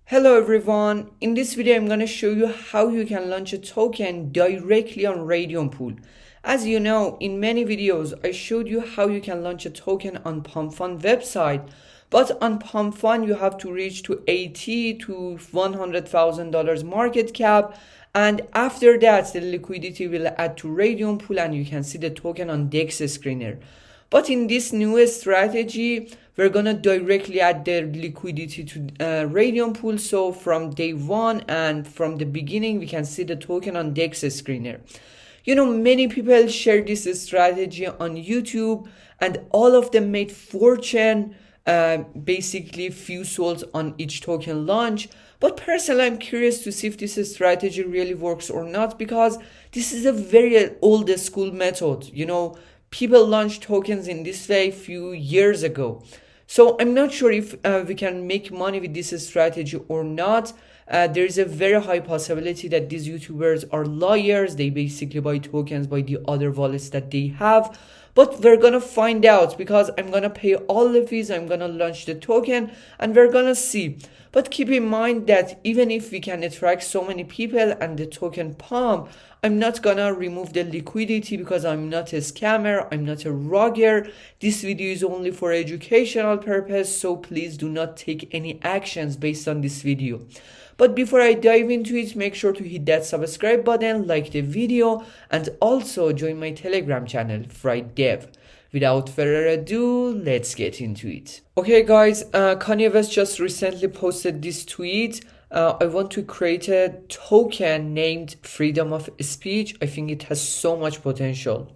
Hello everyone, in this video I'm going to show you how you can launch a token directly on Raydium pool. As you know, in many videos I showed you how you can launch a token on pump.fun website, but on pump.fun you have to reach to 80 to $100,000 market cap, and after that the liquidity will add to Raydium pool and you can see the token on DEX screener. But in this newest strategy, we're gonna directly add the liquidity to Raydium pool. So from day one and from the beginning, we can see the token on DEX screener. You know, many people share this strategy on YouTube, and all of them made fortune. Basically, few souls on each token launch. But personally, I'm curious to see if this strategy really works or not, because this is a very old school method. You know, people launched tokens in this way a few years ago. So I'm not sure if we can make money with this strategy or not. There is a very high possibility that these YouTubers are liars. They basically buy tokens by the other wallets that they have. But we're gonna find out, because I'm gonna pay all the fees, I'm gonna launch the token, and we're gonna see. But keep in mind that even if we can attract so many people and the token pump, I'm not gonna remove the liquidity because I'm not a scammer, I'm not a rugger. This video is only for educational purpose, so please do not take any actions based on this video. But before I dive into it, make sure to hit that subscribe button, like the video, and also join my Telegram channel, Fridev. Without further ado, let's get into it. Okay guys, Kanye West just recently posted this tweet. I want to create a token named Freedom of Speech. I think it has so much potential.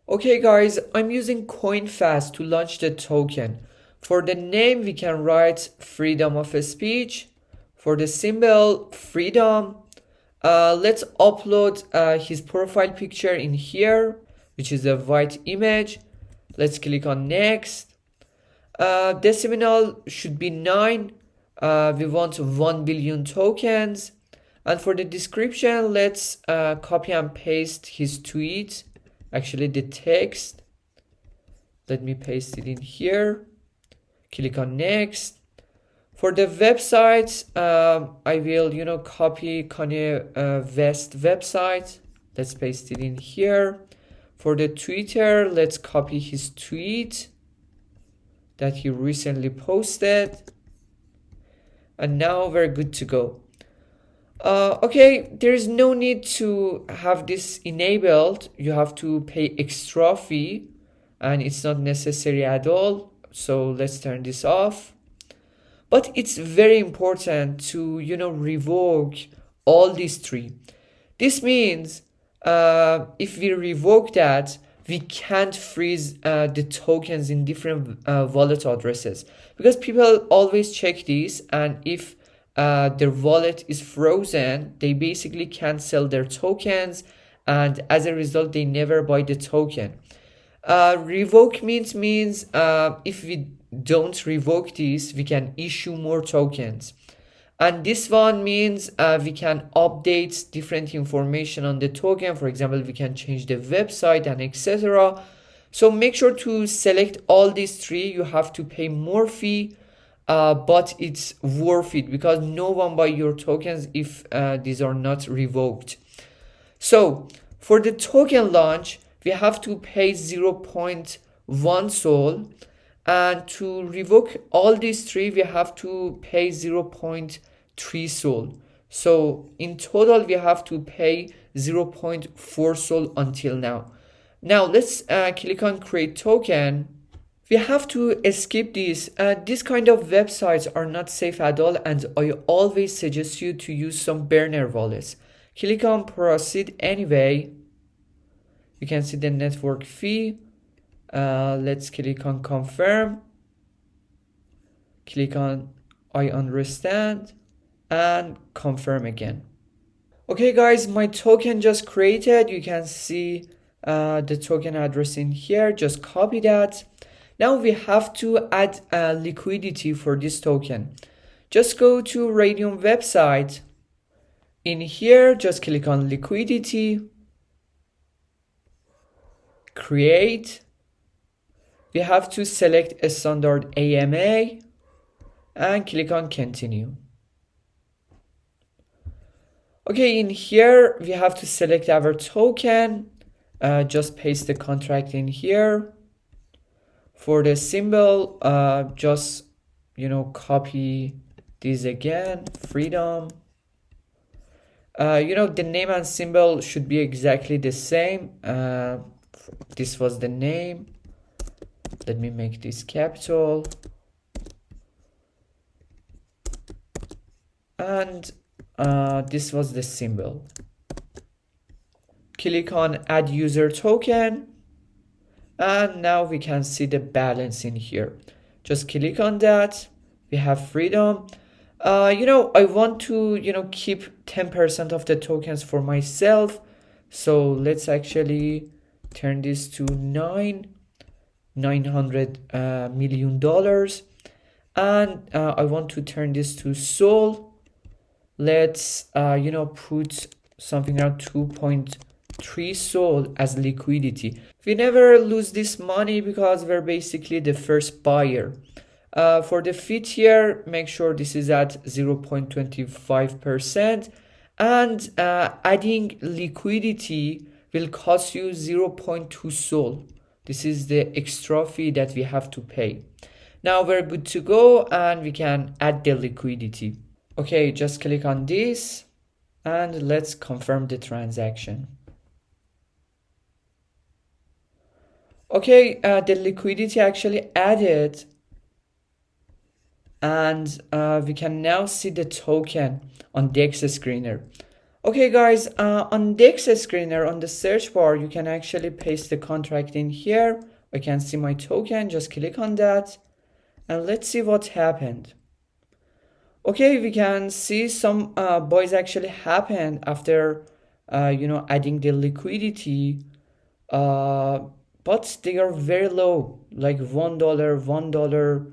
Okay guys, I'm using CoinFast to launch the token. For the name, we can write Freedom of Speech. For the symbol, freedom. Let's upload his profile picture in here, which is a white image. Let's click on next. Decimal should be 9. We want 1 billion tokens. And for the description, let's copy and paste his tweet. Actually, the text. Let me paste it in here. Click on next. For the website, I will, copy Kanye West website. Let's paste it in here. For the Twitter, let's copy his tweet that he recently posted. And now we're good to go. Okay, there is no need to have this enabled. You have to pay extra fee, and it's not necessary at all. So let's turn this off. But it's very important to, revoke all these three. This means if we revoke that, we can't freeze the tokens in different wallet addresses, because people always check this, and if their wallet is frozen, they basically cancel their tokens, and as a result, they never buy the token. Revoke means if we don't revoke this, we can issue more tokens. And this one means we can update different information on the token. For example, we can change the website and etc. So make sure to select all these three. You have to pay more fee, but it's worth it, because no one buy your tokens if these are not revoked. So for the token launch, we have to pay 0.1 Sol. And to revoke all these three, we have to pay 0.3 Sol. So in total, we have to pay 0.4 Sol until now. Now let's click on create token. We have to skip this. These kind of websites are not safe at all, and I always suggest you to use some burner wallets. Click on proceed anyway. You can see the network fee. Let's click on confirm. Click on I understand and confirm again. Okay guys, my token just created. You can see the token address in here. Just copy that. Now we have to add liquidity for this token. Just go to Raydium website. In here, just click on liquidity. Create. We have to select a standard AMA and click on continue. Okay, in here we have to select our token. Just paste the contract in here. For the symbol, just copy this again, freedom. The name and symbol should be exactly the same. This was the name. Let me make this capital. And this was the symbol. Click on add user token. And now we can see the balance in here. Just click on that. We have freedom. I want to, keep 10% of the tokens for myself. So let's actually turn this to $900 million. And I want to turn this to SOL. Let's, put something around 2.3 SOL as liquidity. We never lose this money because we're basically the first buyer. For the fit here, make sure this is at 0.25%, and adding liquidity will cost you 0.2 SOL. This is the extra fee that we have to pay. Now we're good to go and we can add the liquidity. Okay, just click on this and let's confirm the transaction. Okay, the liquidity actually added, and we can now see the token on DEX screener. Okay guys, on DEX screener on the search bar, you can actually paste the contract in here. I can see my token, just click on that and let's see what happened. Okay, we can see some buys actually happened after adding the liquidity, but they are very low, like $1.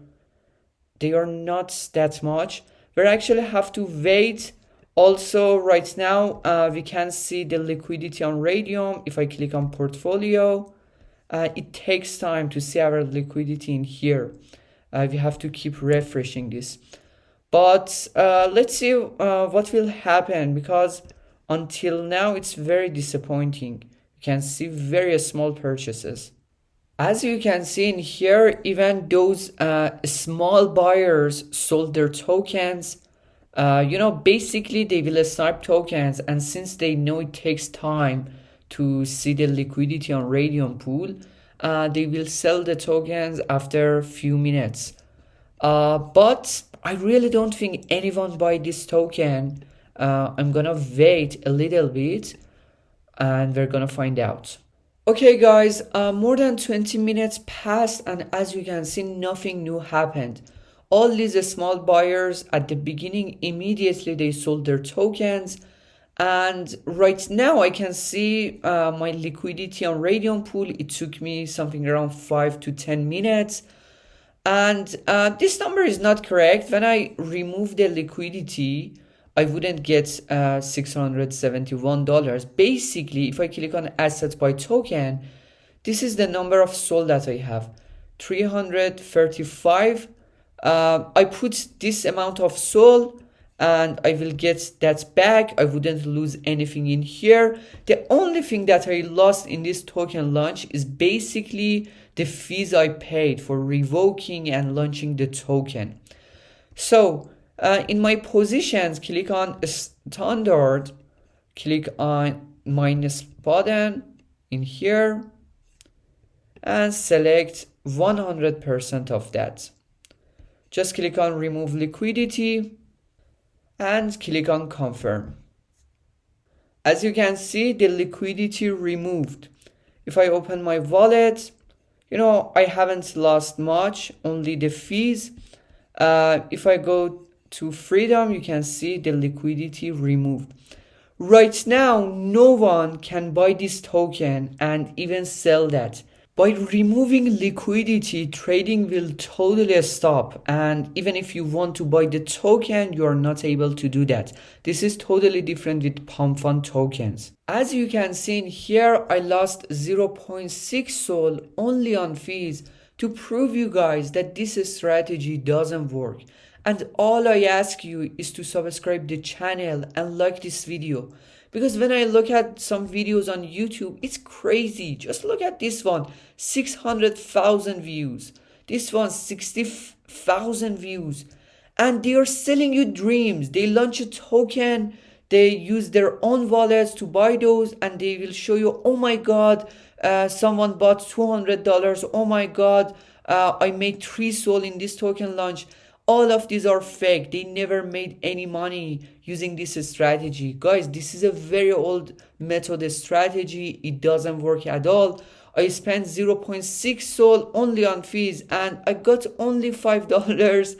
They are not that much. We actually have to wait. Also right now we can see the liquidity on Raydium. If I click on portfolio, it takes time to see our liquidity in here. We have to keep refreshing this. But let's see what will happen, because until now it's very disappointing. You can see very small purchases. As you can see in here, even those small buyers sold their tokens. Basically they will snipe tokens, and since they know it takes time to see the liquidity on Raydium pool, they will sell the tokens after a few minutes. But I really don't think anyone buy this token. I'm gonna wait a little bit and we're gonna find out. Okay guys, more than 20 minutes passed, and as you can see, nothing new happened. All these small buyers at the beginning, immediately they sold their tokens, and right now I can see my liquidity on Raydium pool. It took me something around 5 to 10 minutes. And this number is not correct. When I remove the liquidity, I wouldn't get $671. Basically, if I click on assets by token, this is the number of SOL that I have, 335. I put this amount of SOL and I will get that back. I wouldn't lose anything in here. The only thing that I lost in this token launch is basically the fees I paid for revoking and launching the token. So in my positions, click on standard, click on minus button in here and select 100% of that. Just click on remove liquidity and click on confirm. As you can see, the liquidity removed. If I open my wallet, I haven't lost much, only the fees. If I go to freedom, you can see the liquidity removed. Right now, no one can buy this token and even sell that. By removing liquidity, trading will totally stop, and even if you want to buy the token, you are not able to do that. This is totally different with pump.fun tokens. As you can see in here, I lost 0.6 SOL only on fees to prove you guys that this strategy doesn't work. And all I ask you is to subscribe the channel and like this video. Because when I look at some videos on YouTube, it's crazy. Just look at this one, 600,000 views. This one, 60,000 views. And they are selling you dreams. They launch a token, they use their own wallets to buy those, and they will show you, oh my God, someone bought $200. Oh my God, I made 3 SOL in this token launch. All of these are fake. They never made any money using this strategy. Guys, this is a very old method strategy. It doesn't work at all. I spent 0.6 SOL only on fees and I got only $5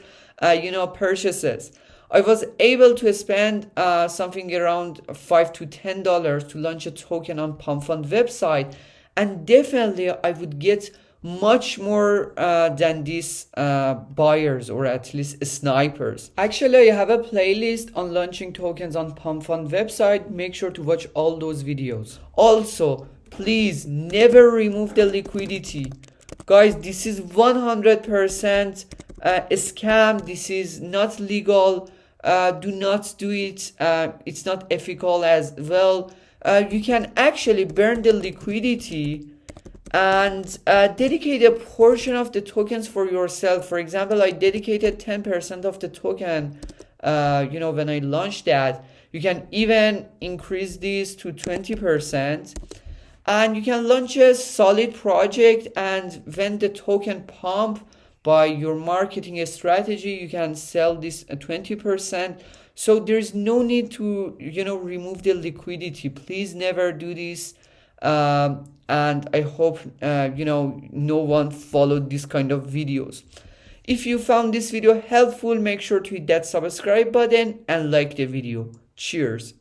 purchases. I was able to spend something around $5 to $10 to launch a token on pump.fun website, and definitely I would get much more than these buyers, or at least snipers. Actually, I have a playlist on launching tokens on pump.fun website. Make sure to watch all those videos. Also, please never remove the liquidity. Guys, this is 100% a scam. This is not legal. Do not do it. It's not ethical as well. You can actually burn the liquidity and dedicate a portion of the tokens for yourself. For example, I dedicated 10% of the token when I launched that. You can even increase this to 20%, and you can launch a solid project, and when the token pump by your marketing strategy, you can sell this 20%. So there's no need to remove the liquidity. Please never do this. And I hope no one followed this kind of videos. If you found this video helpful, make sure to hit that subscribe button and like the video. Cheers.